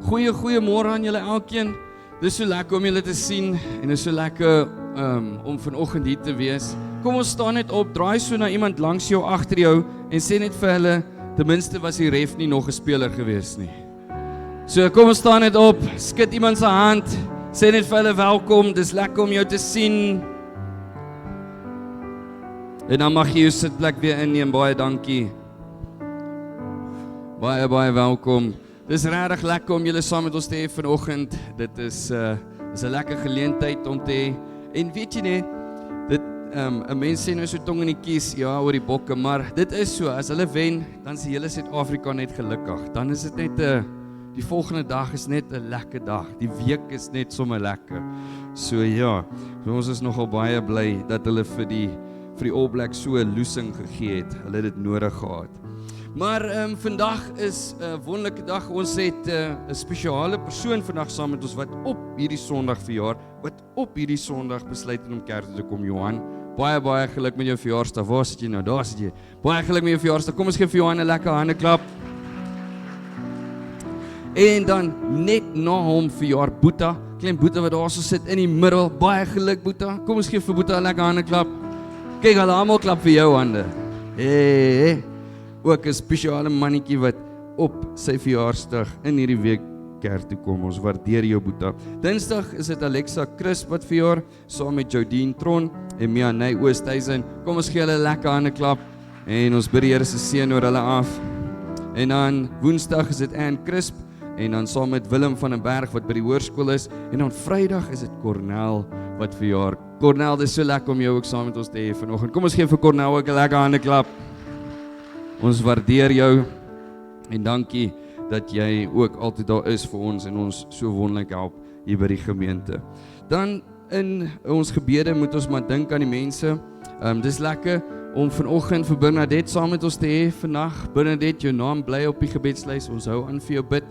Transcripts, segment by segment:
Goeiemôre aan julle elkeen. Dis so lekker om julle te sien en is so lekker om vanoggend hier te wees. Kom ons staan net op, draai so na iemand langs jou, agter jou en sê net vir hulle, ten minste was die ref nie nog 'n speler gewees nie. So kom ons staan net op, skud iemand se hand, sê net vir hulle welkom, dis lekker om jou te sien. En dan mag jy jou sitplek weer inneem, baie dankie. Baie welkom. Dis regtig lekker om julle saam met ons te hê vanoggend. Dit is 'n lekker geleentheid om te hê. En weet jy net, dit 'n mens sê nou so tong in die kies, ja, oor die bokke, maar dit is so, as hulle wen, dan is die hele Suid-Afrika net gelukkig. Dan is dit net die volgende dag is net 'n lekker dag. Die week is net sommer lekker. So ja, ons is nogal baie bly dat hulle vir die All Blacks so 'n loosing gegee het. Hulle het dit nodig gehad. Maar vandag is 'n wonderlike dag. Ons het 'n spesiale persoon vandag saam met ons wat op hierdie Sondag verjaar, wat op hierdie Sondag besluit het om kerk toe te kom, Johan. Baie geluk met jou verjaarsdag. Waar sit jy nou? Daar sit jy. Baie geluk met jou verjaarsdag. Kom ons gee vir Johan 'n lekker handeklap. En dan net na hom verjaar Boeta, klein Boeta wat daar so sit in die middel. Baie geluk Boeta. Kom ons gee vir Boeta 'n lekker handeklap. Kyk, hulle almal klap vir jou hande. Ook 'n spesiale mannetjie wat op sy verjaarsdag in hierdie week kerk toe kom. Ons waardeer jou Boeta. Dinsdag is dit Alexa Chris wat verjaar, saam met Jodine Tron en Mianey Oosthuizen. Kom ons gee hulle 'n lekker hande klap en ons bid die Here se seën oor hulle af. En dan Woensdag is dit Ann Crisp en dan saam met Willem van den Berg wat by die hoërskool is en dan Vrydag is dit Cornel wat verjaar. Cornel, dis so lekker om jou ook saam met ons te hê vanoggend. Kom ons gee vir Cornel ook 'n lekker hande klap. Ons waardeer jou en dankie dat jy ook altyd daar is vir ons en ons so wonderlik help hier by die gemeente. Dan in ons gebede moet ons maar dink aan die mense. Dis lekker om vanoggend vir Bernadette saam met ons te hê vandag. Bernadette, jou naam bly op die gebedslys. Ons hou aan vir jou bid.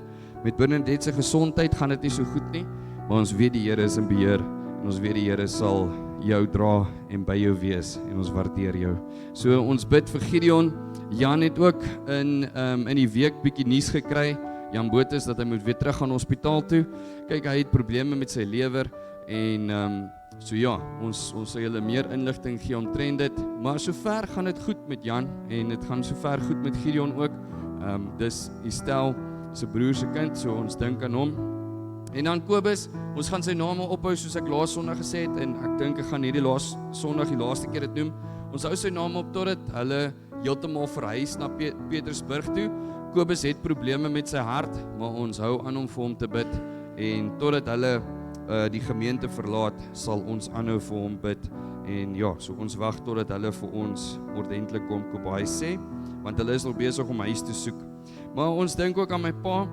Met Bernadette se gesondheid gaan dit nie so goed nie, maar ons weet die Here is in beheer en ons weet die Here sal jou dra en by jou wees en ons waardeer jou. So ons bid vir Gideon. Jan het ook in die week bietjie nuus gekry, Jan Botes, dat hy moet weer terug gaan hospitaal toe. Kyk, hy het probleme met sy lewer en so ja, ons sal julle meer inligting gee omtrent dit, maar sover gaan dit goed met Jan en dit gaan sover goed met Gideon ook. Dis Estel se broer se kind, so ons dink aan hom. En dan Kobus, ons gaan sy naam ophou soos ek laas Sondag gesê het en ek dink ek gaan hierdie Sondag die laaste keer dit noem. Ons hou sy naam op totdat hulle heeltemal verhuis na Petersburg toe. Kobus het probleme met sy hart, maar ons hou aan om vir hom te bid en totdat hulle die gemeente verlaat, sal ons aanhou vir hom bid. En ja, so ons wag totdat hulle vir ons ordentlik kom Kobai sê, want hulle is nog besig om huis te soek. Maar ons dink ook aan my pa.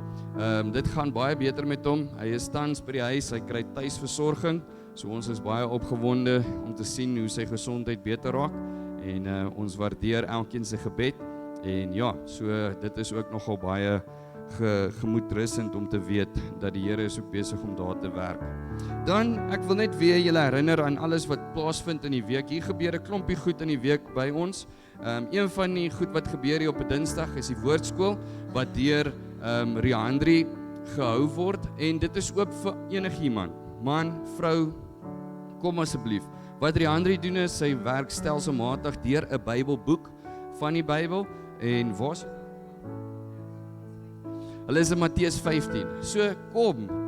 Dit gaan baie beter met hom. Hy is tans by die huis, hy kry tuisversorging. So ons is baie opgewonde om te sien hoe sy gesondheid beter raak. En ons waardeer elkeen se gebed. En ja, so dit is ook nogal baie gemoedsrusend om te weet dat die Here is ook besig om daar te werk. Dan, ek wil net weer julle herinner aan alles wat plaasvind in die week. Hier gebeur 'n klompie goed in die week by ons. Een van die goed wat gebeur hier op 'n Dinsdag is die woordskool wat deur Rihandri gehou word en dit is oop vir enigiemand. Man, vrou, kom asseblief. Wat Rihandri doen is sy werk stelselmatig deur 'n Bybelboek van die Bybel en hulle is in Matteus 15. So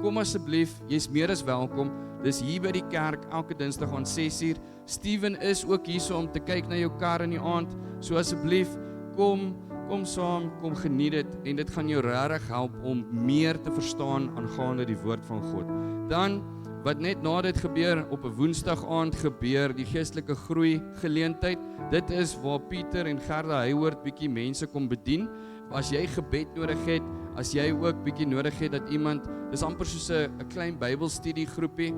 kom asseblief, jy's meer as welkom. Dis hier by die kerk elke Dinsdag aan 6:00. Steven is ook hier so om te kyk na jou kar in die aand. So asseblief, kom saam, kom geniet dit en dit gaan jou regtig help om meer te verstaan aangaande die woord van God. Dan wat net na dit gebeur op 'n Woensdag aand gebeur die geestelike groei geleentheid. Dit is waar Pieter en Gerda Heiwoord bietjie mense kom bedien. As jy gebed nodig het, as jy ook bietjie nodig het dat iemand, dis amper soos 'n klein Bybelstudie groepie,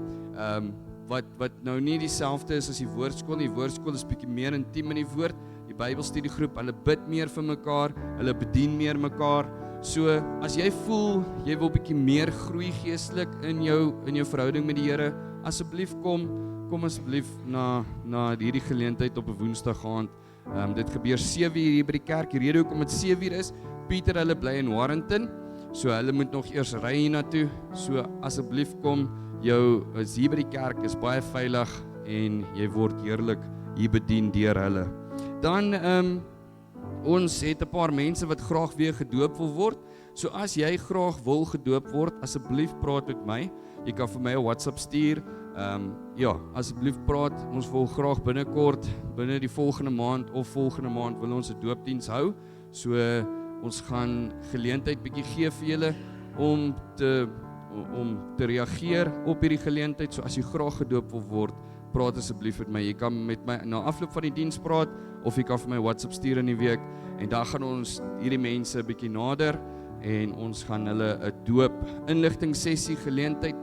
wat nou nie dieselfde is as die woordskool nie. Die woordskool is bietjie meer intiem in die woord. Die Bybelstudiegroep, hulle bid meer vir mekaar, hulle bedien meer mekaar. So as jy voel jy wil bietjie meer groei geestelik in jou verhouding met die Here, asseblief kom asseblief na hierdie geleentheid op 'n Woensdag aand. Dit gebeur 7:00 hier by die kerk. Die rede hoekom dit 7:00 is, Pieter hulle bly in Warrington. So hulle moet nog eers ry hiernatoe. So asseblief kom, jou is hier by die kerk is baie veilig en jy word heerlik hier bedien deur hulle. Dan ons het 'n paar mense wat graag weer gedoop wil word. So as jy graag wil gedoop word, asseblief praat met my. Jy kan vir my 'n WhatsApp stuur. Ja, asseblief praat. Ons wil graag binnekort, binne die volgende maand of volgende maand wil ons 'n doopdiens hou. So ons gaan geleentheid bietjie gee vir julle om te reageer op hierdie geleentheid. So as jy graag gedoop wil word, praat asseblief met my. Jy kan met my na afloop van die diens praat of jy kan vir my WhatsApp stuur in die week en dan gaan ons hierdie mense bietjie nader en ons gaan hulle 'n doop inligting sessie geleentheid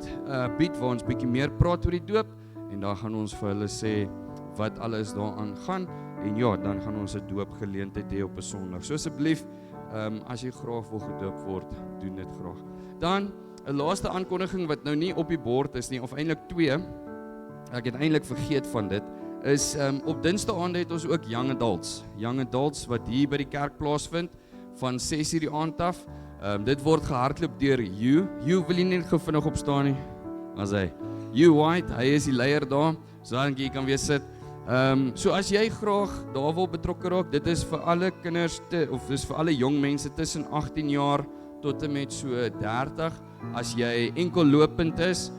bied waar ons bietjie meer praat oor die doop en dan gaan ons vir hulle sê wat alles daaraan gaan en ja, dan gaan ons 'n doop geleentheid hê op 'n Sondag. So asseblief, as jy graag wil gedoop word, doen dit graag. Dan 'n laaste aankondiging wat nou nie op die bord is nie, of eintlik 2. Ek het eintlik vergeet van dit. Is op Dinsdae het ons ook Young Adults wat hier by die kerk plaasvind van 6:00 die aand af. Dit word gehardloop deur Hugh wil nie gou vinnig opstaan nie. As Hugh White, hy is die leier daar. So dan jy kan weer sit. So as jy graag daar wil betrokke raak, dit is vir alle kinders of dis vir alle jong mense tussen 18 jaar tot en met so 30. As jy enkel lopend is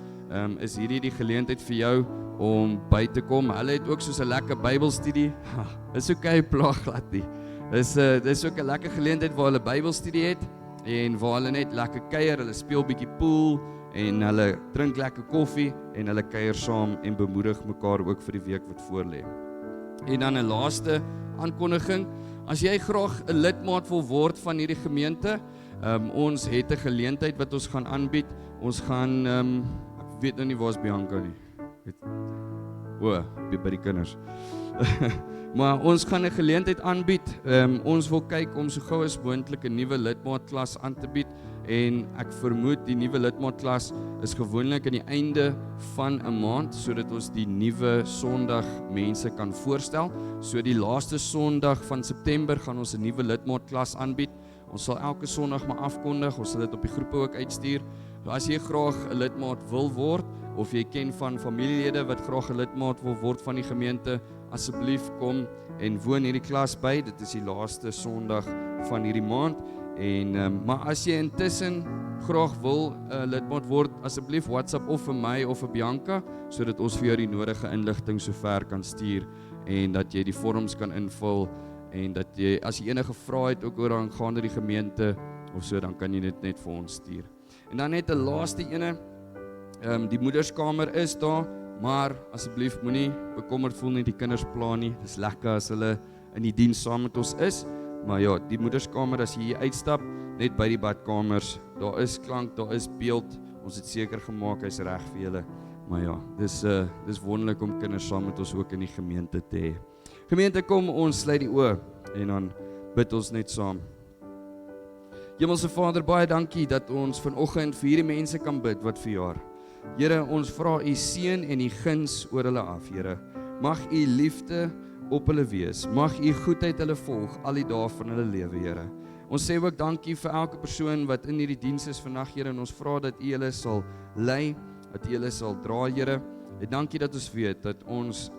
hierdie die geleentheid vir jou om by te kom. Hulle het ook soos 'n lekker Bybelstudie. Dis okay, plaag glad nie. Dis ook 'n lekker geleentheid waar hulle Bybelstudie het en waar hulle net lekker kuier, hulle speel bietjie pool en hulle drink lekker koffie en hulle kuier saam en bemoedig mekaar ook vir die week wat voorlê. En dan 'n laaste aankondiging, as jy graag 'n lidmaat wil word van hierdie gemeente, ons het 'n geleentheid wat ons gaan aanbied. Ons gaan ek weet nou nie waar is Bianca nie. By die kinders. Maar ons gaan 'n geleentheid aanbied. Ons wil kyk om so gou as moontlik 'n nuwe lidmaatklas aan te bied en ek vermoed die nuwe lidmaatklas is gewoonlik aan die einde van 'n maand sodat ons die nuwe Sondag mense kan voorstel. So die laaste Sondag van September gaan ons 'n nuwe lidmaatklas aanbied. Ons sal elke Sondag maar afkondig. Ons sal dit op die groepe ook uitstuur. So as jy graag 'n lidmaat wil word of jy ken van familielede wat graag 'n lidmaat wil word van die gemeente, asseblief kom en woon hierdie klas by. Dit is die laaste Sondag van hierdie maand. Maar as jy intussen graag wil lidmaat word, asseblief WhatsApp of vir my of vir Bianca, sodat ons vir jou die nodige inligting sover kan stuur en dat jy die vorms kan invul en dat jy, as jy enige vrae het ook oor aangaande die gemeente of so, dan kan jy dit net vir ons stuur. En dan net 'n laaste ene, die moederskamer is daar, maar asseblief moenie bekommerd voel nie, die kinders pla nie. Dis lekker as hulle in die diens saam met ons is. Maar ja, die moederskamer, as jy hier uitstap, net by die badkamers, daar is klank, daar is beeld. Ons het seker gemaak hy's reg vir julle. Maar ja, dis wonderlik om kinders saam met ons ook in die gemeente te hê. Gemeente, kom ons sluit die oë en dan bid ons net saam. Hemelse Vader, baie dankie dat ons vanoggend vir hierdie mense kan bid wat verjaar. Here, ons vra u seën en u guns oor hulle af, Here. Mag u liefde op hulle wees. Mag u goedheid hulle volg al die dae van hulle lewe, Here. Ons sê ook dankie vir elke persoon wat in hierdie diens is vandag, Here, en ons vra dat u hulle sal lei, dat u hulle sal dra, Here. En dankie dat ons weet dat ons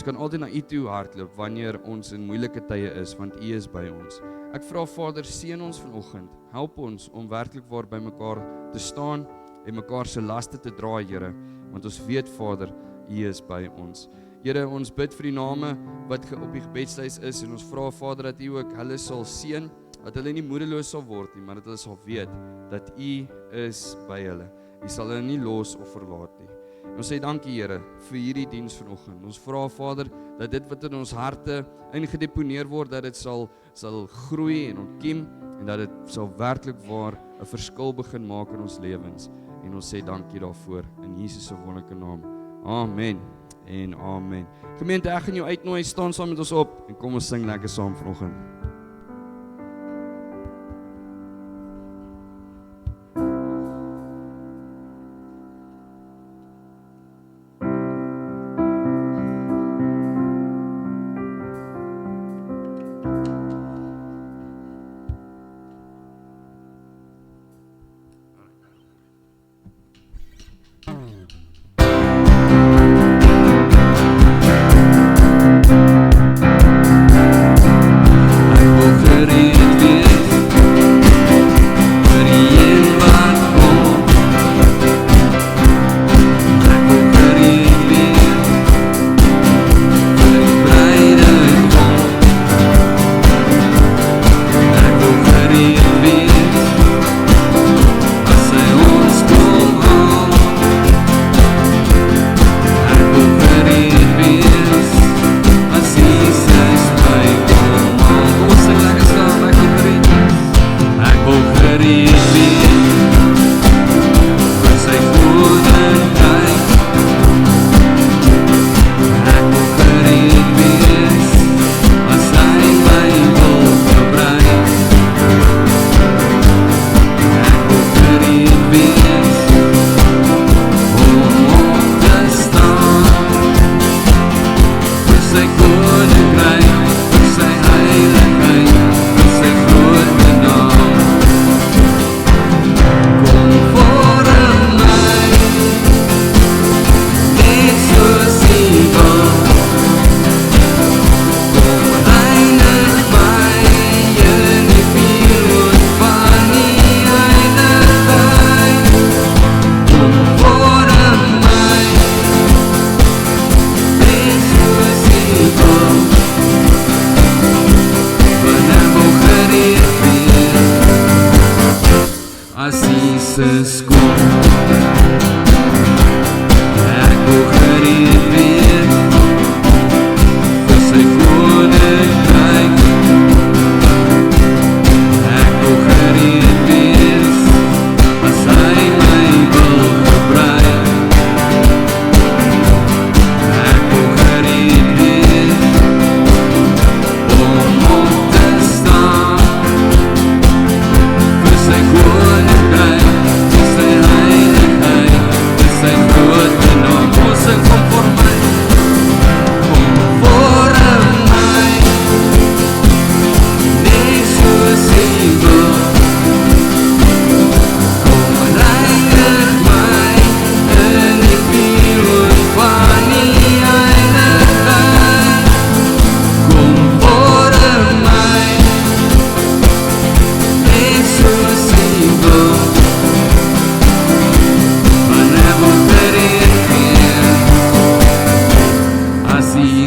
kan altyd na u toe hardloop wanneer ons in moeilike tye is, want u is by ons. Ek vra Vader, seën ons vanoggend. Help ons om werklik waar by mekaar te staan en mekaar se laste te dra, Here, want ons weet, Vader, u is by ons. Here, ons bid vir die name wat op die gebedslys is en ons vra, Vader, dat u ook hulle sal seën, dat hulle nie moedeloos sal word nie, maar dat hulle sal weet dat u is by hulle. U sal hulle nie los of verlaat nie. Ons sê dankie, Here, vir hierdie diens vanoggend. Ons vra, Vader, dat dit wat in ons harte ingedeponeer word, dat dit sal groei en ontkiem en dat dit sal werklik waar 'n verskil begin maak in ons lewens. En ons sê dankie daarvoor in Jesus se wonderlike naam. Amen en amen. Gemeente, ek gaan jou uitnooi, staan saam met ons op en kom ons sing lekker saam vanoggend.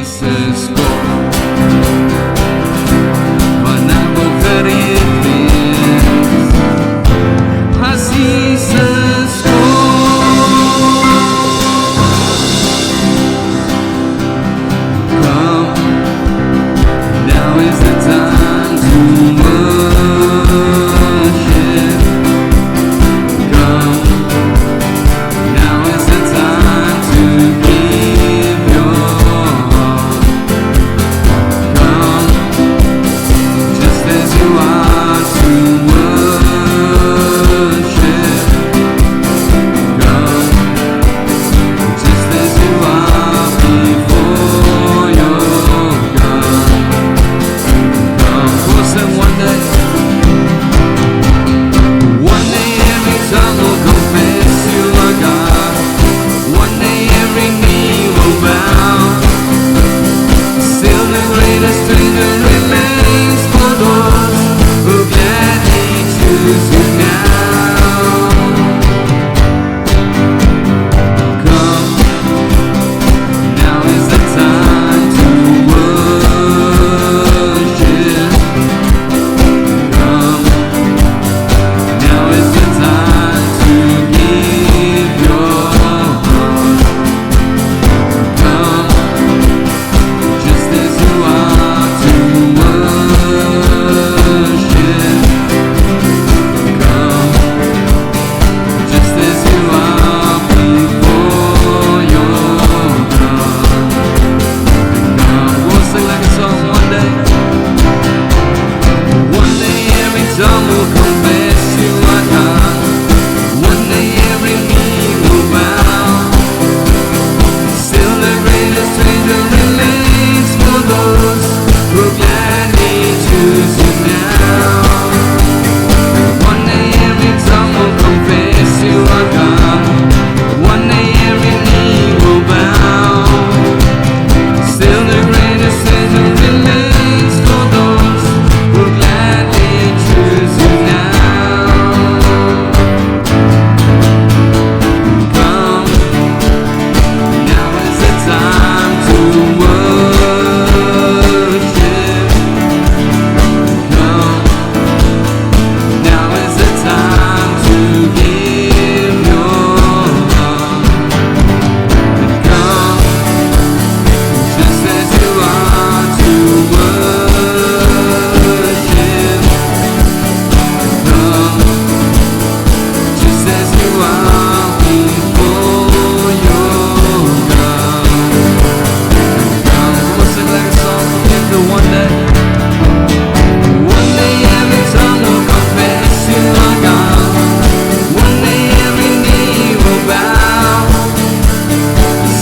Jesus kom, want ek wil gereed wees, as Jesus kom. Come, now is the time to worship. Come, now is the time to give your heart. Come, just as you are to worship. Come, just as you are before your God. Come, we'll sing one day. One day every tongue will confess you are God. One day every knee will bow. Still the greatest stranger remains for those who gladly choose you now. Come, now is the time to worship. Come, now is the time to give your heart. Come, just as you are to worship. Come, just as you are before your God. Come, we'll sing like a song one day. One day every tongue will confess you are God. One day every knee will bow. Still the greatest stranger remains for those who gladly choose you now. One day every tongue will confess you are God. One day every knee will bow. Still the greatest stranger remains for those who gladly choose you now. Come, now is the time to worship. Come, now is the time to give your heart. Come, just as you are to worship. Come, just as you are before your God. Come, we'll sing like a song from him to one day. One day every tongue will confess you are God. One day every knee will bow.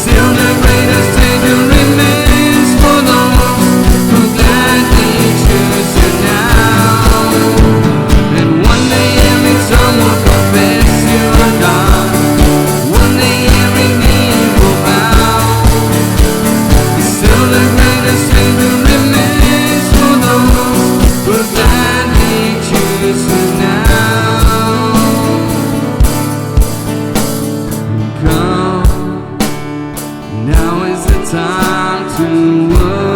Still the greatest stranger remains for those who gladly choose you now. And one day every tongue will confess you are God. One day every knee will bow. Still the greatest stranger remains for those who gladly choose you now. Come, now is the time to worship.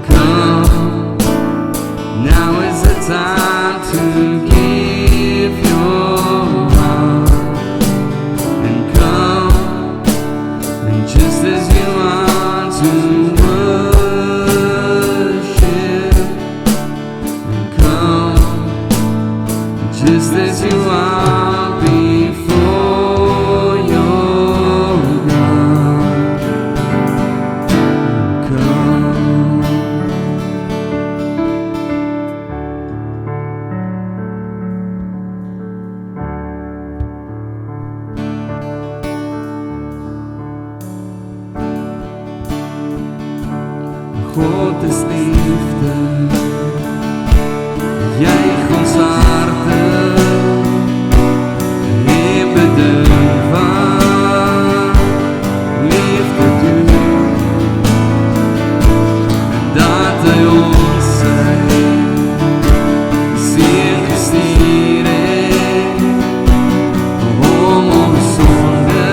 Come, now is the time to give your heart. And come, and just as you are to worship. And come, just as you are before your God. Come. God is liefde, juig ons harte en bedurf wat liefde doen, dat hy ons sy seën gestuur het om ons sonde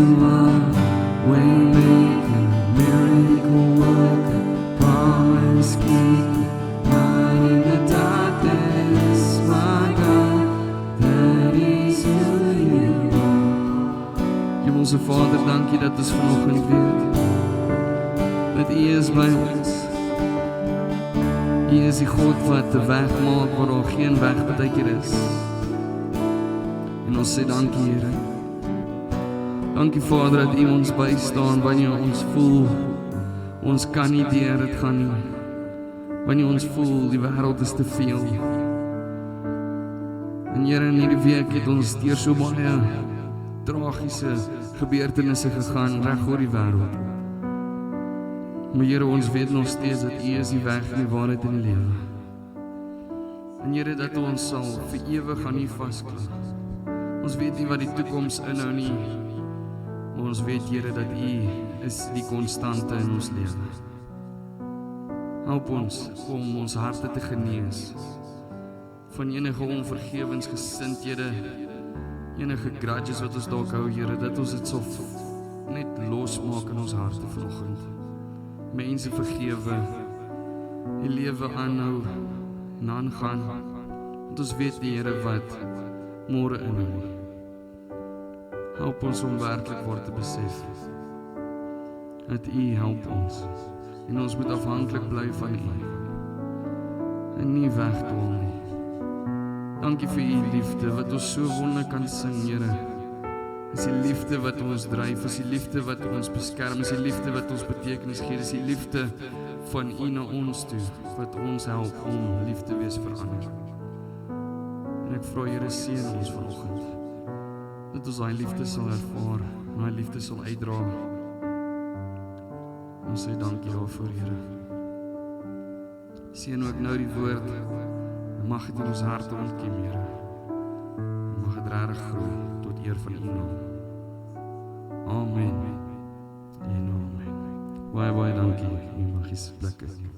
you are waymaker, miracle worker, promise keeper, light in the darkness, my God, that is who you are. Hemelse Vader, dankie dat ons vanoggend weet dat U is by ons. U is die God wat 'n weg maak waar daar geen weg partykeer is. En ons sê dankie, Here. Dankie Vader dat U ons bystaan wanneer ons voel ons kan nie deur dit gaan nie. Wanneer ons voel die wêreld is te veel. En Here, in hierdie week het ons deur so baie tragiese gebeurtenisse gegaan reg oor die wêreld. Maar Here, ons weet nog steeds dat U is die weg en die waarheid en die lewe. En Here, dat ons sal vir ewig aan U vasklou. Ons weet nie wat die toekoms inhou nie, maar ons weet, Here, dat U is die konstante in ons lewe. Help ons om ons harte te genees van enige onvergewensgesindhede, enige grudges wat ons dalk hou, Here, dat ons dit sal net losmaak in ons harte vanoggend. Mense vergewe, die lewe aanhou en aangaan, want ons weet die Here wat môre inhou nie. Help ons om werklik waar te besef dat U help ons en ons moet afhanklik bly van U en nie wegdwaal nie. Dankie vir U liefde wat ons so wonder kan sing, Here. Is die liefde wat ons dryf, is die liefde wat ons beskerm, is die liefde wat ons betekenis gee, is die liefde van U na ons toe, wat ons help om lief te wees vir ander. En ek vra, Here, seën ons vanoggend, dat ons daai liefde sal ervaar, en daai liefde sal uitdra. Ons sê dankie daarvoor, Here. Seën ook nou die woord, en mag dit in ons harte ontkiem, Here. En mag dit regtig groei tot eer van U naam. Amen. En amen. Baie dankie. U mag eens plek in.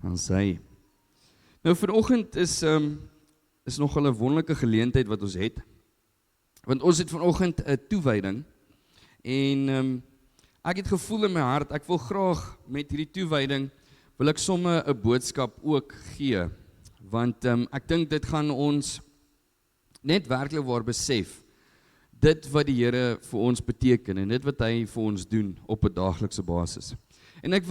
Dan sê, nou vanoggend is nog 'n wonderlike geleentheid wat ons het, want ons het vanoggend 'n toewyding, en ek het gevoel in my hart, ek wil graag met hierdie toewyding, wil ek somme 'n boodskap ook gee, want ek dink dit gaan ons net werklik waar besef, dit wat die Here vir ons beteken, en dit wat hy vir ons doen op 'n daaglikse basis. En ek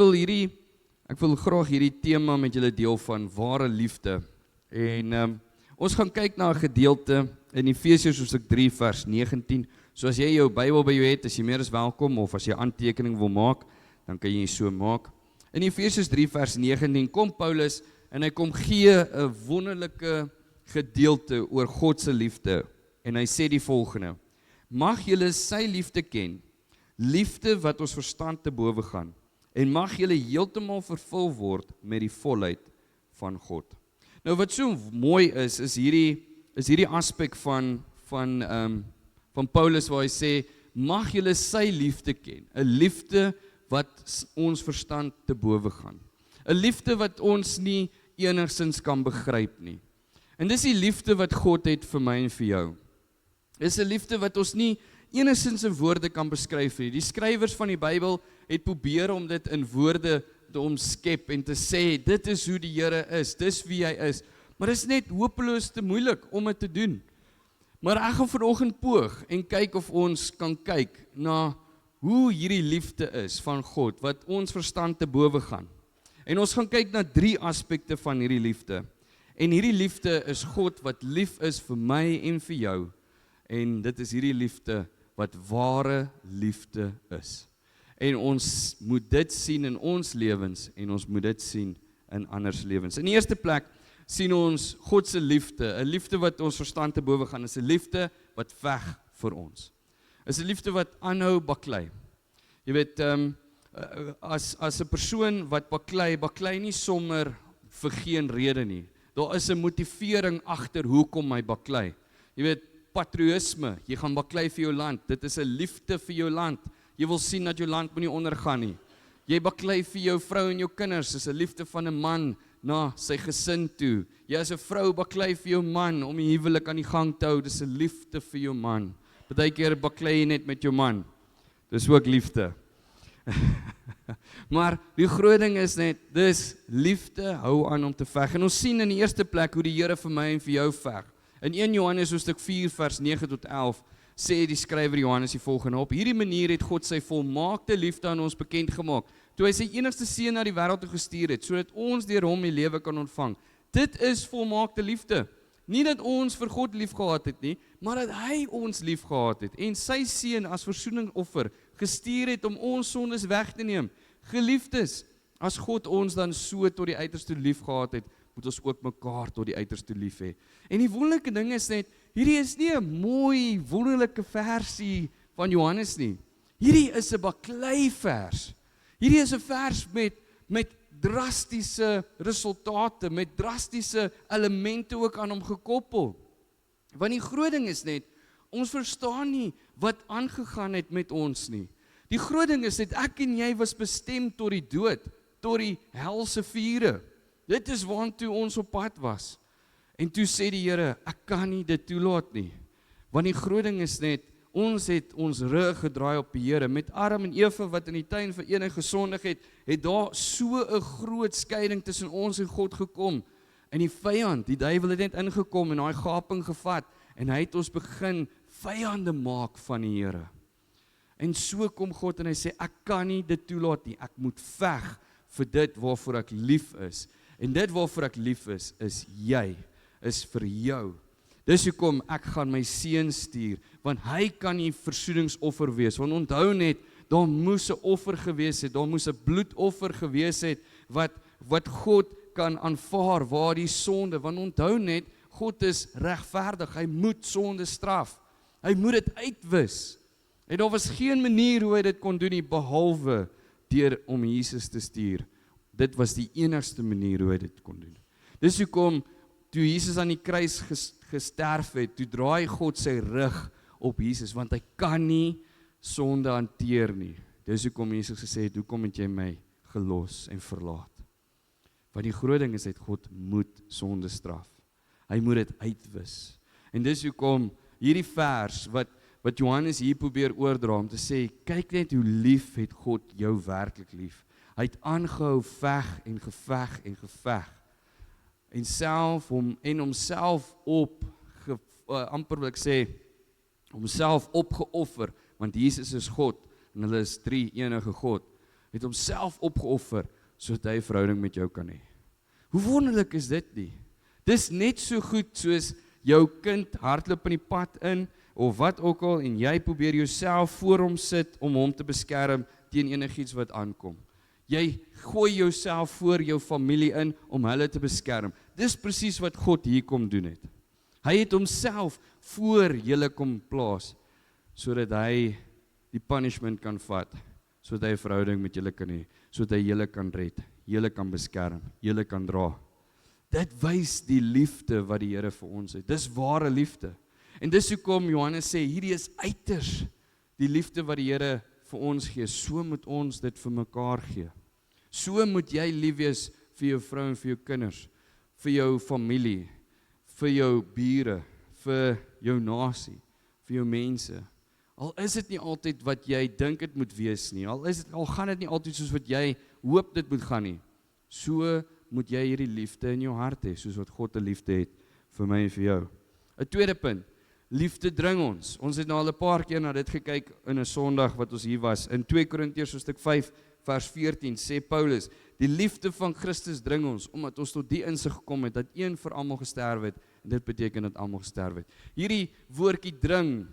wil graag hierdie tema met julle deel van ware liefde. En ons gaan kyk na 'n gedeelte in Efesiërs hoofstuk 3 vers 19. So as jy jou Bybel by jou het, is jy meer as welkom, of as jy aantekening wil maak, dan kan jy so maak. In Efesiërs 3 vers 19 kom Paulus en hy kom gee 'n wonderlike gedeelte oor God se liefde. En hy sê die volgende: mag julle sy liefde ken, liefde wat ons verstand te bowe gaan. En mag julle heeltemal vervul word met die volheid van God. Nou wat so mooi is hierdie aspek van Paulus waar hy sê, mag julle sy liefde ken. 'n liefde wat ons verstand te bowe gaan. 'n liefde wat ons nie enigsins kan begryp nie. En dis die liefde wat God het vir my en vir jou. Dis 'n liefde wat ons nie enigsins in woorde kan beskryf nie. Die skrywers van die Bybel het probeer om dit in woorde te omskep en te sê, dit is hoe die Here is, dis wie hy is. Maar dit is net hopeloos te moeilik om dit te doen. Maar ek gaan vanoggend poog en kyk of ons kan kyk na hoe hierdie liefde is van God, wat ons verstand te bowe gaan. En ons gaan kyk na 3 aspekte van hierdie liefde. En hierdie liefde is God wat lief is vir my en vir jou. En dit is hierdie liefde wat ware liefde is. En ons moet dit sien in ons lewens en ons moet dit sien in anders lewens. In die eerste plek sien ons God se liefde, 'n liefde wat ons verstand te bowe gaan, is 'n liefde wat veg vir ons. Is 'n liefde wat aanhou baklei. Jy weet, as 'n persoon wat baklei nie sommer vir geen rede nie. Daar is 'n motivering agter hoekom hy baklei. Jy weet, patriotisme, jy gaan baklei vir jou land. Dit is 'n liefde vir jou land. Jy wil sien dat jou land moenie ondergaan nie. Jy baklei vir jou vrou en jou kinders, dis 'n liefde van 'n man na sy gesin toe. Jy as 'n vrou baklei vir jou man om die huwelik aan die gang te hou, dis 'n liefde vir jou man. Partykeer baklei jy net met jou man. Dis ook liefde. Maar die groot ding is net, dis liefde hou aan om te veg. En ons sien in die eerste plek hoe die Here vir my en vir jou veg. In 1 Johannes hoofstuk 4 vers 9 tot 11 sê die skrywer Johannes die volgende: op hierdie manier het God sy volmaakte liefde aan ons bekend gemaak, toe hy sy enigste seun na die wêreld toe gestuur het, sodat ons deur hom die lewe kan ontvang. Dit is volmaakte liefde. Nie dat ons vir God lief gehad het nie, maar dat hy ons lief gehad het en sy seun as versoeningoffer gestuur het om ons sondes weg te neem. Geliefdes, as God ons dan so tot die uiterste lief gehad het, moet ons ook mekaar tot die uiterste lief hê. En die wonderlike ding is net, hierdie is nie 'n mooi, wonderlike versie van Johannes nie. Hierdie is 'n baklei vers. Hierdie is 'n vers met drastiese resultate, met drastiese elemente ook aan hom gekoppel. Want die groot ding is net, ons verstaan nie wat aangegaan het met ons nie. Die groot ding is net, ek en jy was bestem tot die dood, tot die helse vure. Dit is waartoe ons op pad was. En toe sê die Here, ek kan nie dit toelaat nie. Want die groot ding is net, ons het ons rug gedraai op die Here. Met Adam en Eva wat in die tuin verenig gesondig het daar so 'n groot skeiding tussen ons en God gekom. En die vyand, die duiwel het net ingekom en daai gaping gevat en hy het ons begin vyande maak van die Here. En so kom God en hy sê, ek kan nie dit toelaat nie. Ek moet veg vir dit waarvoor ek lief is. En dit waarvoor ek lief is jy, is vir jou. Dis hoekom ek gaan my seun stuur, want hy kan nie versoeningsoffer wees. Want onthou net, daar moes 'n offer gewees het, daar moes 'n bloedoffer gewees het, wat God kan aanvaar, waar die sonde, want onthou net, God is regverdig, hy moet sonde straf, hy moet dit uitwis. En daar was geen manier hoe hy dit kon doen nie, behalwe deur om Jesus te stuur. Dit was die enigste manier hoe hy dit kon doen. Dis hoekom, toe Jesus aan die kruis gesterf het, toe draai God sy rug op Jesus, want hy kan nie sonde hanteer nie. Dis hoekom Jesus gesê het, hoekom het jy my gelos en verlaat? Want die groot ding is dat God moet sonde straf. Hy moet dit uitwis. En dis hoekom hierdie vers, wat Johannes hier probeer oordra, om te sê, kyk net hoe lief het God jou werklik lief. Hy het aangehou veg en geveg en geveg. En homself amper wil ek sê, homself opgeoffer, want Jesus is God, en hulle is drie enige God, het homself opgeoffer, sodat hy 'n verhouding met jou kan hê. Hoe wonderlik is dit nie? Dis net so goed soos jou kind hardloop in die pad in, of wat ook al, en jy probeer jouself voor hom sit, om hom te beskerm, teen enigiets wat aankom. Jy gooi jouself voor jou familie in, om hulle te beskerm. Dis presies wat God hier kom doen het. Hy het homself voor julle kom plaas, sodat hy die punishment kan vat, sodat hy 'n verhouding met julle kan hê, sodat hy julle kan red, julle kan beskerm, julle kan dra. Dit wys die liefde wat die Here vir ons het. Dis ware liefde. En dis hoekom Johannes sê, hierdie is uiters die liefde wat die Here vir ons gee. So moet ons dit vir mekaar gee. So moet jy lief wees vir jou vrou en vir jou kinders, vir jou familie, vir jou bure, vir jou nasie, vir jou mense. Al is dit nie altyd wat jy dink dit moet wees nie, al gaan dit nie altyd soos wat jy hoop dit moet gaan nie, so moet jy hierdie liefde in jou hart hê, soos wat God 'n liefde het vir my en vir jou. 'n Tweede punt, liefde dring ons. Ons het nou al 'n paar keer na dit gekyk in 'n Sondag wat ons hier was. In 2 Korintiërs hoofstuk 5 vers 14 sê Paulus, die liefde van Christus dring ons, omdat ons tot die insig gekom het, dat een vir almal gesterf het, en dit beteken dat almal gesterf het. Hierdie woordjie dring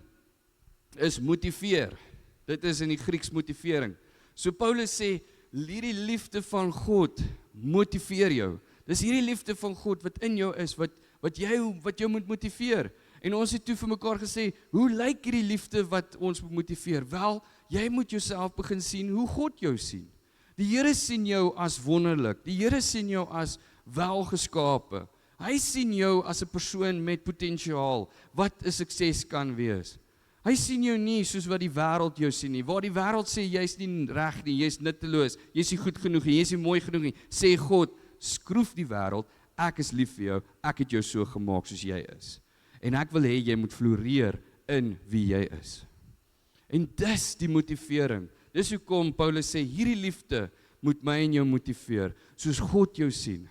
is motiveer. Dit is in die Grieks motivering. So Paulus sê, hierdie liefde van God motiveer jou. Dis hierdie liefde van God wat in jou is, wat jou moet motiveer. En ons het toe vir mekaar gesê, hoe lyk hierdie liefde wat ons motiveer? Wel, jy moet jouself begin sien hoe God jou sien. Die Here sien jou as wonderlik. Die Here sien jou as welgeskape. Hy sien jou as 'n persoon met potensiaal, wat 'n sukses kan wees. Hy sien jou nie soos wat die wêreld jou sien nie. Waar die wêreld sê jy's nie reg nie, jy's nutteloos, jy's nie goed genoeg nie, jy's nie mooi genoeg nie, sê God, skroef die wêreld, ek is lief vir jou, ek het jou so gemaak soos jy is. En ek wil hê jy moet floreer in wie jy is. En dis die motivering. Dis hoekom Paulus sê, hierdie liefde moet my en jou motiveer, soos God jou sien.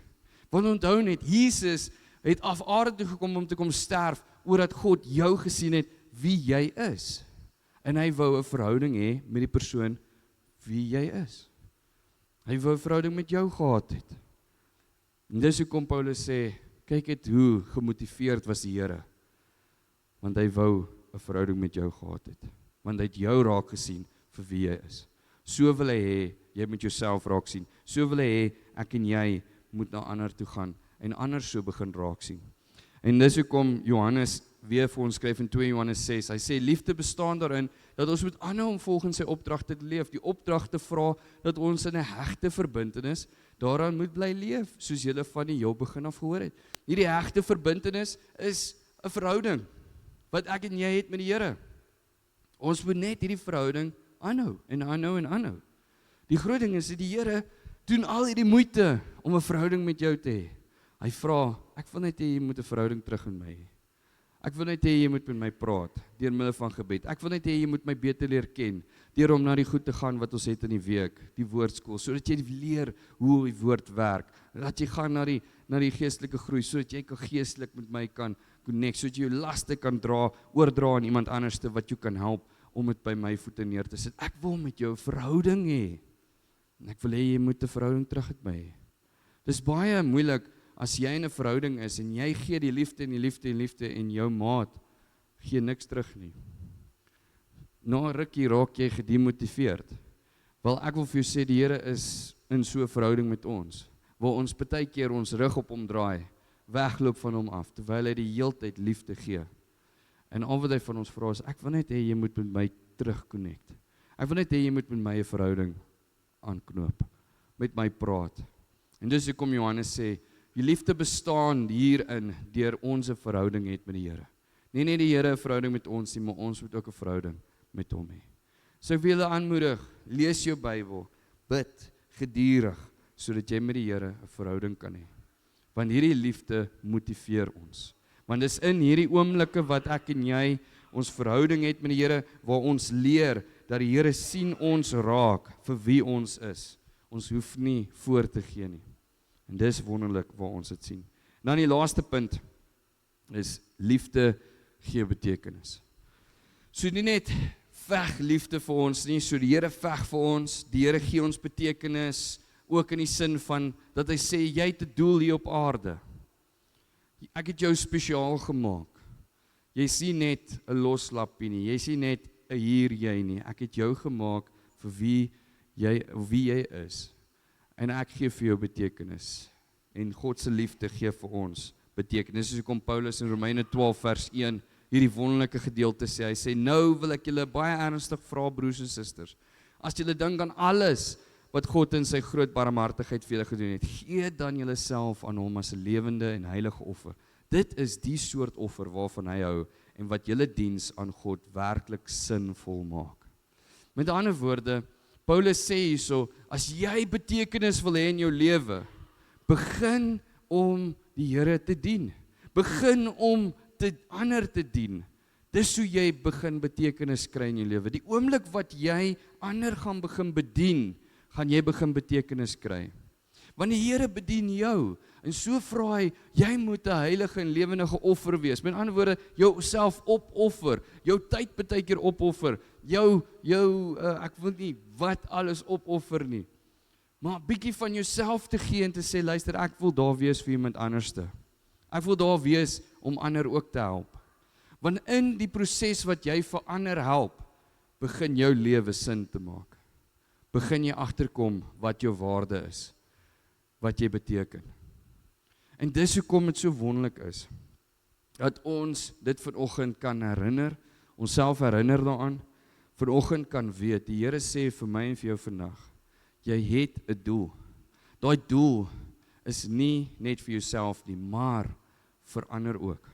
Want onthou net, Jesus het af aarde toe gekom om te kom sterf, oordat God jou gesien het, wie jy is. En hy wou 'n verhouding hê met die persoon wie jy is. Hy wou 'n verhouding met jou gehad het. En dis hoekom Paulus sê, kyk het hoe gemotiveerd was die Here. Want hy wou 'n verhouding met jou gehad het. Want hy het jou raak gesien vir wie jy is. So wil hy hê, jy moet jouself raak sien. So wil hy hê, ek en jy moet na ander toe gaan en ander so begin raak sien. En dis hoekom Johannes weer vir ons skryf in 2 Johannes 6, hy sê, liefde bestaan daarin, dat ons moet aanhou om volgens sy opdragte te leef, die opdragte vra, dat ons in 'n hegte verbintenis, daaraan moet bly leef, soos julle van die heel begin af gehoor het. Hierdie hegte verbintenis is 'n verhouding, wat ek en jy het met die Here. Ons moet net hierdie verhouding aanhou, en aanhou, en aanhou. Die groot ding is, dat die Here doen al hierdie moeite, om 'n verhouding met jou te hê. Hy vra, ek wil net hê jy moet 'n verhouding terug in my hê. Ek wil net hê jy moet met my praat, deur middel van gebed. Ek wil net hê jy moet my beter leer ken, deur om na die goed te gaan wat ons het in die week, die woordskool, sodat jy leer hoe die woord werk, dat jy gaan na die geestelike groei, sodat jy kan geestelik met my kan connect, sodat jy jou laste kan oordra aan iemand anderste wat jou kan help, om dit by my voete neer te sit. Ek wil met jou 'n verhouding hê, en ek wil hê jy moet 'n verhouding terug met my hê. Dis baie moeilik, as jy in 'n verhouding is, en jy gee die liefde en die liefde en liefde, en jou maat gee niks terug nie. Na 'n rukkie raak jy gedemotiveerd. Wel, ek wil vir jou sê, die Here is in so 'n verhouding met ons, waar ons baie keer ons rug op hom draai, wegloop van hom af, terwyl hy die heeltyd liefde gee. En al wat hy van ons vra is, ek wil net hê jy moet met my terugconnect. Ek wil net hê jy moet met my 'n verhouding aanknoop, met my praat. En dis hoekom Johannes sê, die liefde bestaan hierin, deur ons 'n verhouding het met die Here. Nie net die Here 'n verhouding met ons nie, maar ons moet ook 'n verhouding met hom hê. So ek wil julle aanmoedig, lees jou Bybel, bid gedurig, sodat jy met die Here 'n verhouding kan hê. Want hierdie liefde motiveer ons. Want dis in hierdie oomblikke wat ek en jy ons verhouding het met die Here, waar ons leer dat die Here sien ons raak vir wie ons is. Ons hoef nie voor te gee nie. En dis wonderlik waar ons dit sien. Dan die laaste punt is liefde gee betekenis. So nie net veg liefde vir ons nie, so die Here veg vir ons, die Here gee ons betekenis, ook in die sin van, dat hy sê, jy het 'n doel hier op aarde. Ek het jou spesiaal gemaak. Jy sien net 'n loslappie nie, jy sien net 'n hier jy nie. Ek het jou gemaak vir wie jy is. En ek gee vir jou betekenis. En God se liefde gee vir ons betekenis. Dis hoekom Paulus in Romeine 12 vers 1 hierdie wonderlike gedeelte sê. Hy sê, nou wil ek julle baie ernstig vra, broers en susters, as julle dink aan alles wat God in sy groot barmhartigheid vir julle gedoen het, gee dan julleself aan hom as 'n lewende en heilige offer. Dit is die soort offer waarvan hy hou en wat julle diens aan God werklik sinvol maak. Met ander woorde, Paulus sê hierso, as jy betekenis wil hê in jou lewe, begin om die Here te dien. Begin om ander te dien. Dis hoe jy begin betekenis kry in jou lewe. Die oomblik wat jy ander gaan begin bedien, gaan jy begin betekenis kry. Want die Here bedien jou, en so vra hy, jy moet 'n heilige en lewendige offer wees. Met ander woorde, jouself opoffer, jou tyd baie keer opoffer, ek wil nie wat alles opoffer nie, maar 'n bietjie van jouself te gee en te sê, luister, ek wil daar wees vir iemand anderste. Ek wil daar wees om ander ook te help. Want in die proses wat jy vir ander help, begin jou lewe sin te maak. Begin jy agterkom wat jou waarde is, wat jy beteken. En dis hoekom dit so wonderlik is. dat ons dit vanoggend kan herinner, onsself herinner daaraan, vanoggend kan weet, die Here sê vir my en vir jou vandag, jy het 'n doel. Daai doel is nie net vir jouself nie, maar vir ander ook.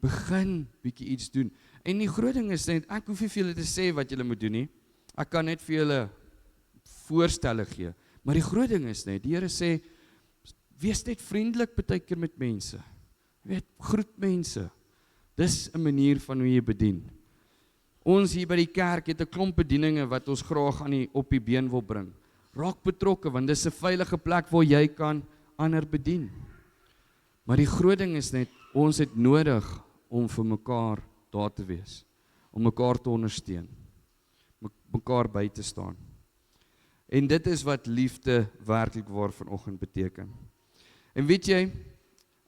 Begin bietjie iets doen. En die groot ding is net, ek hoef nie vir julle te sê wat julle moet doen nie. Ek kan net vir julle voorstelle gee. Maar die groot ding is net, die Here sê, wees net vriendelik partykeer met mense. Jy weet, groet mense. Dis 'n manier van hoe jy bedien. Ons hier by die kerk het 'n klomp bedieninge wat ons graag op die been wil bring. Raak betrokke, want dis 'n veilige plek waar jy kan ander bedien. Maar die groot ding is net, ons het nodig om vir mekaar daar te wees, om mekaar te ondersteun, mekaar by te staan. En dit is wat liefde werklik waar vanoggend beteken. En weet jy,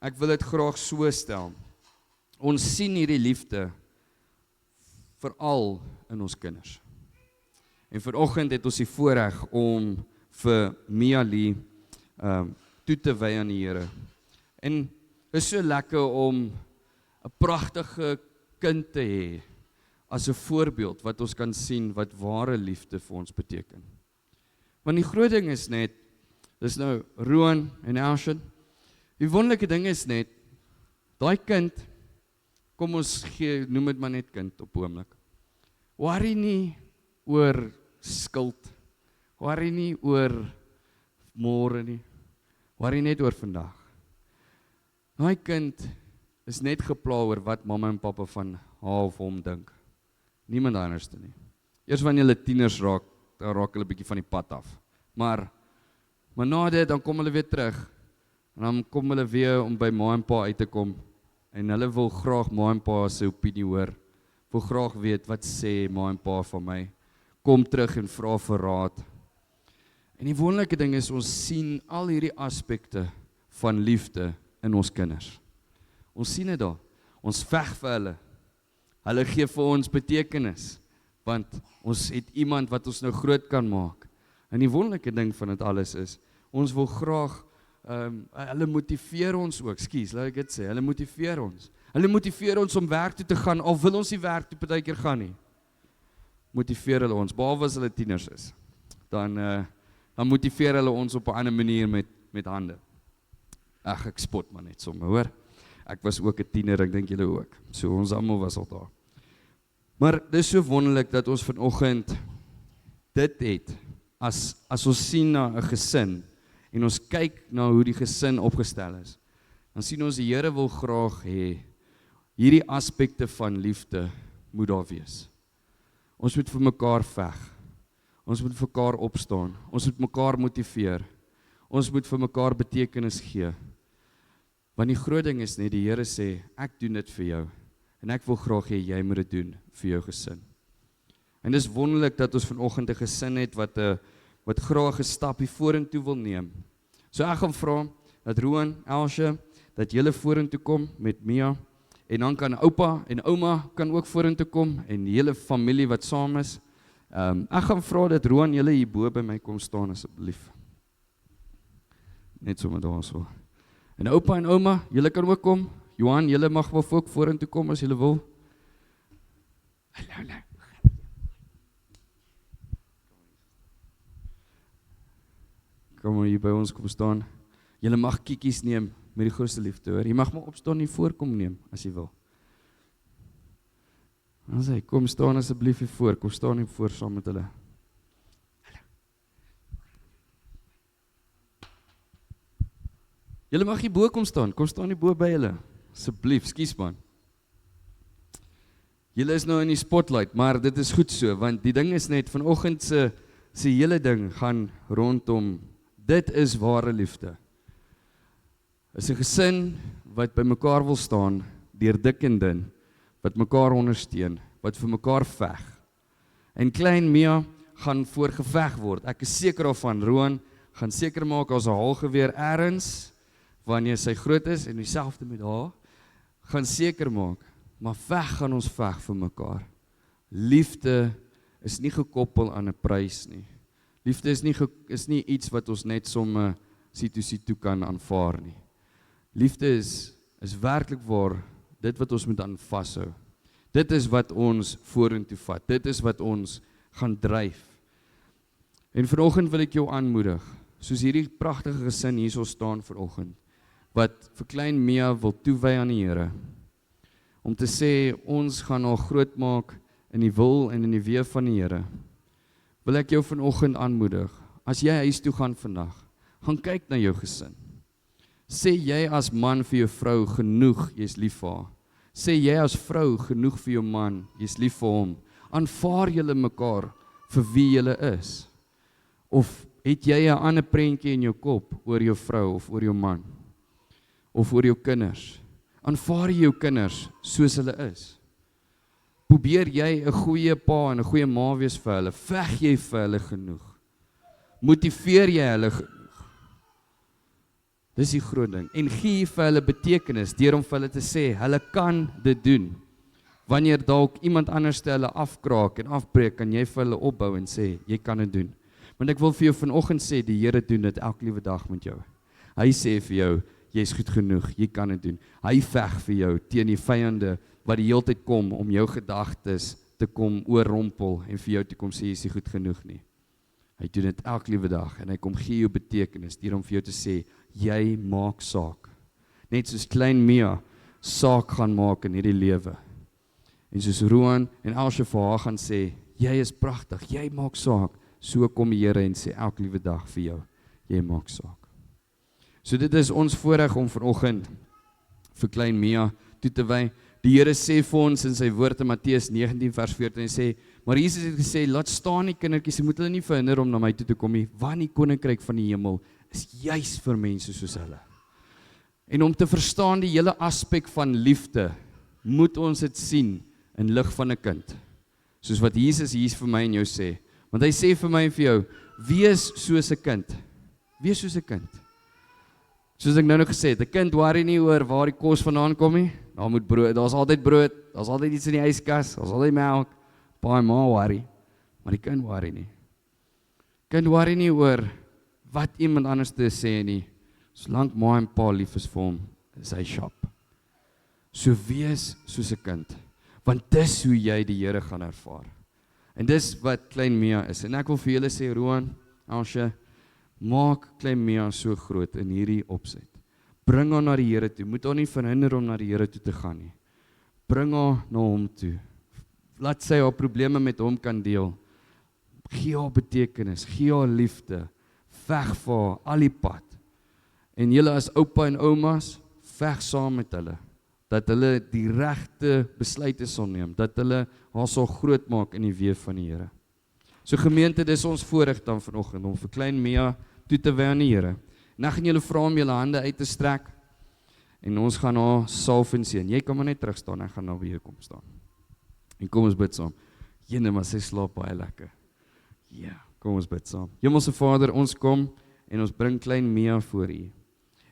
ek wil dit graag so stel. Ons sien hierdie liefde veral in ons kinders. En vanoggend het ons die voorreg om vir Mia Lee toe te wy aan die Here. En is so lekker om 'n pragtige kind te hê as 'n voorbeeld wat ons kan sien wat ware liefde vir ons beteken. Want die groot ding is net, dis nou Roan en Elsje. Die wonderlike ding is net, daai kind, kom ons noem dit maar net kind op oomblik. Worry nie oor skuld, worry nie oor môre nie, worry net oor vandag. Daai kind is net gepla oor wat mamma en pappa van haar of hom dink. Niemand anders nie. Eers wanneer hulle tieners raak, dan raak hulle bietjie van die pad af. Maar na dit, dan kom hulle weer terug, en dan kom hulle weer om by ma en pa uit te kom, en hulle wil graag ma en pa se opinie hoor, wil graag weet, wat sê ma en pa van my, kom terug en vra vir raad. En die wonderlike ding is, ons sien al hierdie aspekte van liefde in ons kinders. Ons sien dit daar, ons veg vir hulle gee vir ons betekenis, want ons het iemand wat ons nou groot kan maak. En die wonderlike ding van dit alles is, ons wil graag, hulle motiveer ons ook, laat ek dit sê, hulle motiveer ons. Hulle motiveer ons om werk toe te gaan, al wil ons nie werk toe partykeer gaan nie. Motiveer hulle ons, behalwe as hulle tieners is. Dan motiveer hulle ons op 'n ander manier met hande. Ag, ek spot maar net sommer, hoor. Ek was ook 'n tiener, ek dink julle ook. So ons almal was al daar. Maar dis so wonderlik dat ons vanoggend dit het, as ons sien na 'n gesin, en ons kyk na hoe die gesin opgestel is, dan sien ons die Here wil graag hê, hierdie aspekte van liefde moet daar wees. Ons moet vir mekaar veg, ons moet vir mekaar opstaan, ons moet mekaar motiveer, ons moet vir mekaar betekenis gee. Want die groot ding is net, die Here sê, ek doen dit vir jou, en ek wil graag hê, jy moet dit doen vir jou gesin. En dis wonderlik dat ons vanoggend 'n gesin het wat graag 'n stapie vorentoe wil neem. So ek gaan vra dat Roan, Elsje, dat julle vorentoe kom met Mia, en dan kan oupa en ouma kan ook vorentoe kom, en die hele familie wat saam is. Ek gaan vra dat Roan, julle hier bo by my kom staan asseblief. Net sommer daar so. En oupa en ouma, julle kan ook kom. Johan, julle mag wel ook vorentoe kom as julle wil. Hallo. Kom maar hier by ons kom staan. Julle mag kiekies neem met die grootste liefde, hoor. Jy mag maar opstaan en voorkom neem as jy wil. Dan sê, kom staan asseblief hier voor. Kom staan hier voor saam met hulle. Hallo. Julle mag hier bo kom staan. Kom staan hier bo by hulle. Asseblief, skus man. Julle is nou in die spotlight, maar dit is goed so, want die ding is net, vanoggend se hele ding gaan rondom, dit is ware liefde. Is 'n gesin wat by mekaar wil staan, deur dik en dun, wat mekaar ondersteun, wat vir mekaar veg. En klein Mia gaan voorgeveg word. Ek is seker daarvan, Roan gaan seker maak as 'n haalgeweer ergens, wanneer sy groot is, en dieselfde met haar, gaan seker maak, maar veg gaan ons veg vir mekaar. Liefde is nie gekoppel aan 'n prys nie. Liefde is nie iets wat ons net somme sito kan aanvaar nie. Liefde is werklik waar dit wat ons moet aan vashou. Dit is wat ons vorentoe vat. Dit is wat ons gaan dryf. En vanoggend wil ek jou aanmoedig, soos hierdie pragtige gesin hierso staan vanoggend, wat vir klein Mia wil toewy aan die Here, om te sê, ons gaan haar groot maak in die wil en in die weë van die Here. Wil ek jou vanoggend aanmoedig, as jy huis toe gaan vandag, gaan kyk na jou gesin. Sê jy as man vir jou vrou genoeg, jy is lief vir haar. Sê jy as vrou genoeg vir jou man, jy is lief vir hom. Aanvaar julle mekaar vir wie julle is. Of het jy 'n ander prentjie in jou kop oor jou vrou of oor jou man? Of oor jou kinders? Aanvaar jy jou kinders soos hulle is? Probeer jy 'n goeie pa en 'n goeie ma wees vir hulle? Veg jy vir hulle genoeg? Motiveer jy hulle genoeg? Dis die groot ding. En gee vir hulle betekenis deur om vir hulle te sê, hulle kan dit doen. Wanneer dalk iemand anders hulle afkraak en afbreek, kan jy vir hulle opbou en sê, jy kan dit doen. Want ek wil vir jou vanoggend sê, die Here doen dit elke liewe dag met jou. Hy sê vir jou, jy is goed genoeg, jy kan dit doen. Hy veg vir jou teen die vyande wat die hele tyd kom om jou gedagtes te kom oorrompel en vir jou te kom sê, jy is nie goed genoeg nie. Hy doen dit elke liewe dag en hy kom gee jou betekenis deur om vir jou te sê, jy maak saak. Net soos klein Mia saak gaan maak in hierdie lewe. En soos Roan en Elsje vir haar gaan sê, jy is pragtig, jy maak saak. So kom die Here en sê elke liewe dag vir jou, jy maak saak. So dit is ons voorreg om vanoggend vir klein Mia toe te wy. Die Here sê vir ons in sy woord in Matteus 19 vers 14, hy sê, maar Jesus het gesê, laat staan die kindertjies, jy moet hulle nie verhinder om na my toe te kom nie, want die koninkryk van die hemel is juis vir mense soos hulle. En om te verstaan die hele aspek van liefde, moet ons dit sien in lig van 'n kind. Soos wat Jesus hier vir my en jou sê. Want hy sê vir my en vir jou, wees soos 'n kind. Wees soos 'n kind. Soos ek nou gesê het, 'n kind worry nie oor waar die kos vandaan kom nie. Daar moet brood, daar's altyd brood, daar's altyd iets in die yskas, daar's altyd melk. Pa en ma worry, maar die kind worry nie. Kind worry nie oor wat iemand anders te sê nie. Solank ma en pa lief is vir hom, is hy shop. So wees soos 'n kind, want dis hoe jy die Here gaan ervaar. En dis wat klein Mia is. En ek wil vir julle sê, Roan, Elsje, maak klein Mia so groot in hierdie opset. Bring haar na die Here toe. Moet haar nie verhinder om na die Here toe te gaan nie. Bring haar na hom toe. Laat sy haar probleme met hom kan deel. Gee haar betekenis, gee haar liefde. Veg vir haar al die pad. En julle as oupa en oumas, veg saam met hulle. Dat hulle die regte besluite sal neem, dat hulle haar sal groot maak in die weë van die Here. So gemeente, dis ons voorreg dan vanoggend om vir klein Mia toe te wy aan die Here. En dan gaan julle vra om julle hande uit te strek en ons gaan haar salf en seën. Jy kan maar net terug staan, ek gaan nou by jou kom staan. En kom ons bid saam. Jene, maar sy slaap baie lekker. Ja, kom ons bid saam. Hemelse Vader, ons kom en ons bring klein Mia voor U.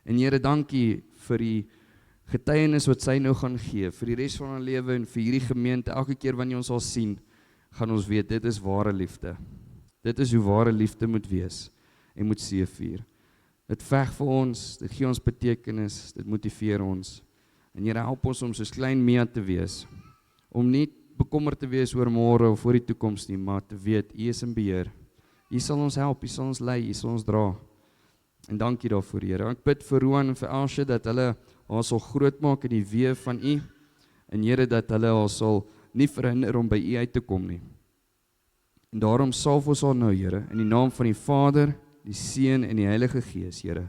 En Here, dankie vir die getuienis wat sy nou gaan gee, vir die res van haar lewe en vir hierdie gemeente. Elke keer wanneer ons haar sien, gaan ons weet, dit is ware liefde. Dit is hoe ware liefde moet wees en moet seëvier. Dit veg vir ons, dit gee ons betekenis, dit motiveer ons. En Here, help ons om soos klein Mia te wees, om nie bekommerd te wees oor môre of oor die toekoms nie, maar te weet, U is in beheer. U sal ons help, U sal ons lei, U sal ons dra. En dankie daarvoor, Here. Ek bid vir Roan en vir Elsje, dat hulle haar sal groot maak in die weë van U, en Here, dat hulle haar sal nie verhinder om by U uit te kom nie. En daarom salf ons haar nou, Here, in die naam van die Vader, die Seun en die Heilige Gees, Here.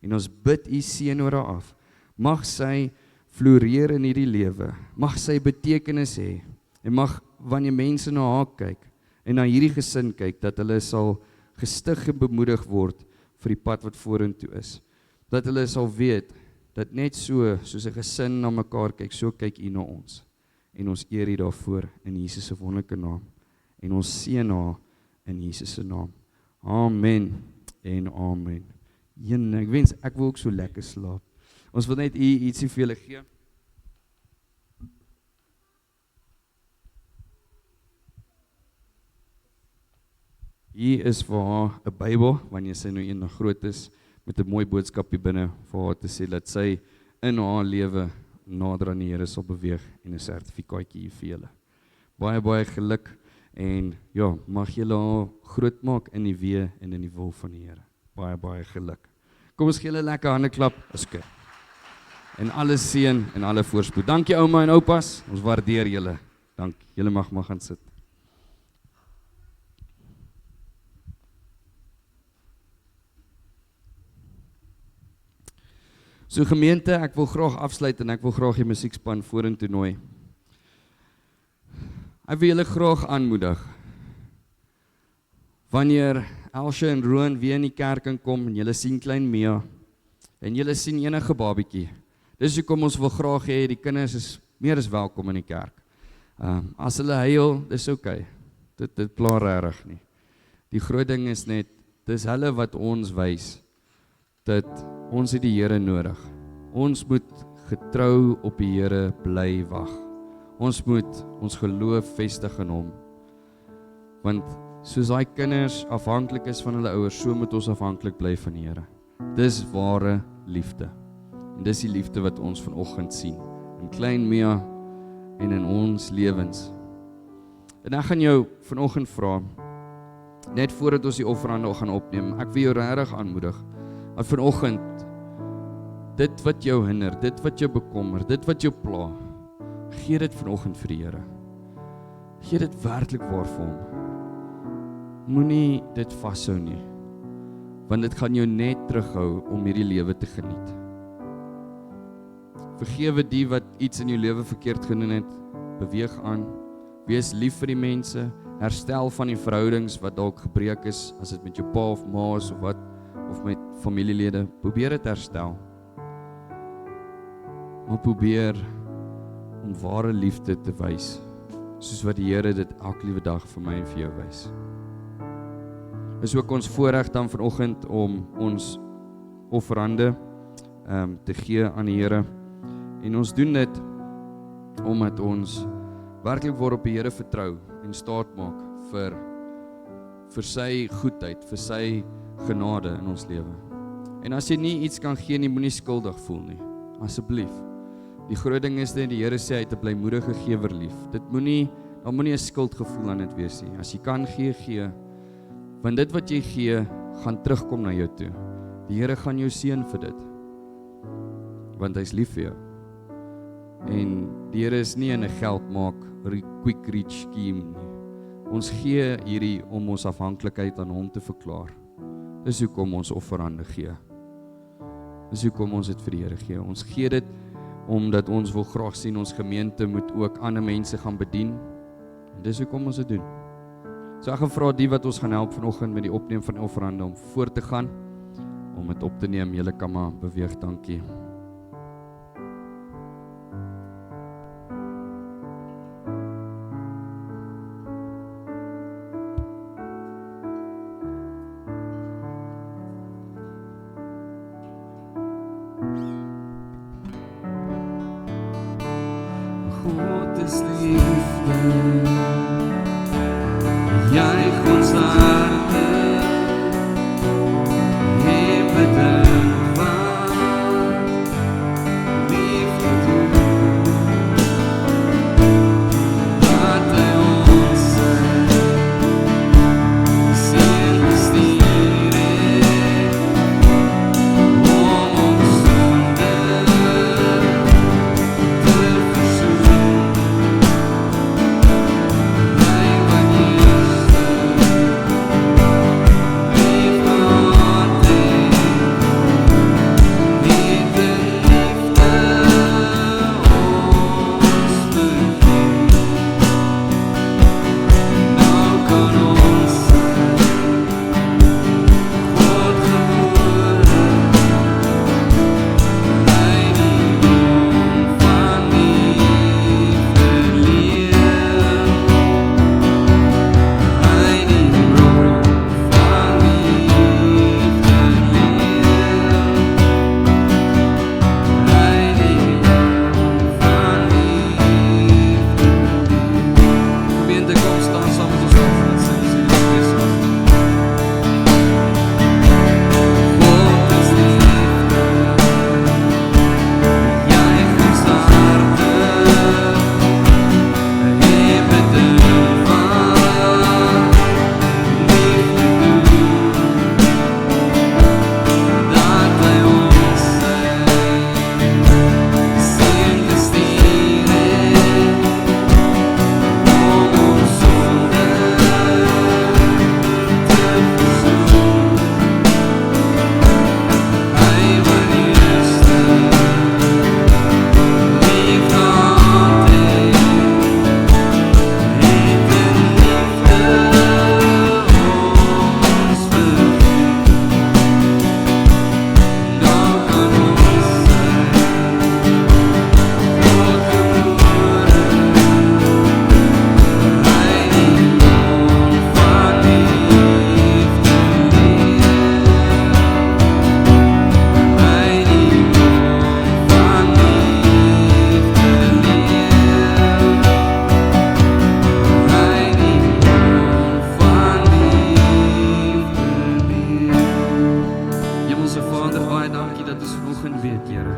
En ons bid U seën oor haar af. Mag sy floreer in hierdie lewe. Mag sy betekenis hê. En mag wanneer mense na haar kyk en na hierdie gesin kyk, dat hulle sal gestig en bemoedig word vir die pad wat vorentoe is. Dat hulle sal weet dat net so, soos 'n gesin na mekaar kyk, so kyk U na ons. En ons eer U daarvoor in Jesus se wonderlike naam. En ons seën haar in Jesus se naam. Amen en amen. Ek wens ek wil ook so lekker slaap. Ons wil net U ietsie vir julle gee. Hier is vir haar 'n Bybel, wanneer sy nou eendag groot is, met 'n mooi boodskap hier binne vir haar te sê, dat sy in haar lewe nader aan die Here sal beweeg en 'n sertifikaatjie vir julle. Baie geluk en ja, mag julle haar groot maak in die weë en in die wil van die Here. Baie geluk. Kom ons gee julle 'n lekker handeklap. Is oké. En alles seën en alle voorspoed. Dankie ouma en oupas. Ons waardeer julle. Dankie. Julle mag gaan sit. So gemeente, ek wil graag afsluit en ek wil graag die musiekspan vorentoe nooi. Ek wil julle graag aanmoedig. Wanneer Elsje en Roan weer in die kerk kom en julle sien klein Mia en julle sien enige babietjie. Dis hoekom ons wil graag hê die kinders is meer as welkom in die kerk. As hulle huil, dis oké. Dit pla regtig nie. Die groot ding is net, dis hulle wat ons wys dat ons het die Here nodig. Ons moet getrou op die Here bly wag. Ons moet ons geloof vestig in hom. Want soos daai kinders afhanklik is van hulle ouers, so moet ons afhanklik bly van die Here. Dis ware liefde. En dis die liefde wat ons vanoggend sien. In klein Mia en in ons lewens. En ek gaan jou vanoggend vra, net voordat ons die offerande gaan opneem, ek wil jou regtig aanmoedig, dat vanoggend, dit wat jou hinder, dit wat jou bekommer, dit wat jou pla, gee dit vanoggend vir die Here. Gee dit werklik waar vir hom. Moenie dit vashou nie, want dit gaan jou net terughou om hierdie lewe te geniet. Vergewe die wat iets in jou lewe verkeerd gedoen het, beweeg aan, wees lief vir die mense, herstel van die verhoudings wat dalk gebreek is, as dit met jou pa of ma is of wat, of met familielede, probeer dit herstel. Maar probeer om ware liefde te wys, soos wat die Here dit elke liewe dag vir my en vir jou wys. Is ook ons voorreg dan vanoggend om ons offerande te gee aan die Here. En ons doen dit omdat ons werklik waar op die Here vertrou en staat maak vir sy goedheid, vir sy genade in ons lewe. En as jy nie iets kan gee nie, moenie skuldig voel nie. Asseblief. Die groot ding is dat die Here sê hy het 'n blymoedige gewer lief. Daar moenie 'n skuldgevoel aan dit wees nie. As jy kan gee. Want dit wat jy gee, gaan terugkom na jou toe. Die Here gaan jou seën vir dit. Want hy is lief vir jou. En die Here is nie in 'n geldmaak, quick rich scheme nie. Ons gee hierdie om ons afhanklikheid aan hom te verklaar. Dis hoekom ons offerande gee. Dis hoekom ons dit vir die Here gee. Ons gee dit omdat ons wil graag sien ons gemeente moet ook ander mense gaan bedien. En dis hoekom ons dit doen. So ek gaan vra die wat ons gaan help vanoggend met die opneem van offerande om voor te gaan, om dit op te neem. Julle kan maar beweeg, dankie. God is liefde. Juich ons harte, hewe dink wat liefde doen. Wat hy ons seën gestuur het, om ons sonde te versoen. Hy wat eerste Hemelse Vader, baie dankie dat ons vanoggend weet, Here,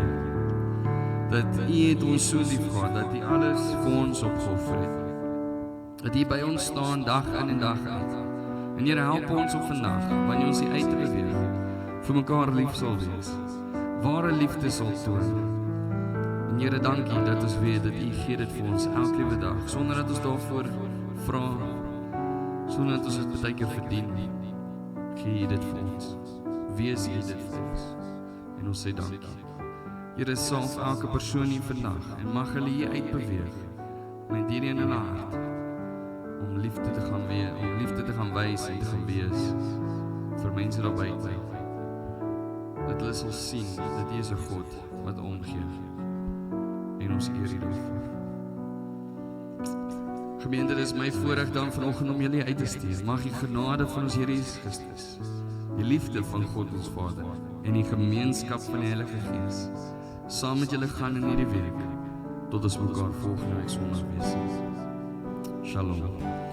dat U het ons so lief gehad, dat U alles vir ons opgeoffer het. Dat U by ons staan dag in en dag uit. En Here, help ons op vandag, wanneer ons hier uit te beweeg, vir mekaar lief sal wees, ware liefde sal toon. En Here, dankie dat ons weet dat U gee dit vir ons elke liewe dag, sonder dat ons daarvoor vra, sonder dat ons dit baie keer verdien, gee U dit vir ons. Wees U dit vir ons. En ons sê dankie. Here, salf elke persoon hier vandag en mag hulle hier uitbeweeg met hierdie in hulle hart om liefde te gaan wees, om liefde te gaan wys en te gaan wees vir mense daar buite. Dat hulle sal sien dat U is 'n God wat omgee en ons eer U daarvoor. Gemeente, dit is my voorreg dan vanoggend om julle uit te stuur. Mag die genade van ons Here Jesus Christus, die liefde van God ons Vader en die gemeenskap van die Heilige Gees saam met julle gaan in hierdie week tot ons mekaar volgende week Sondag weer sien. Shalom.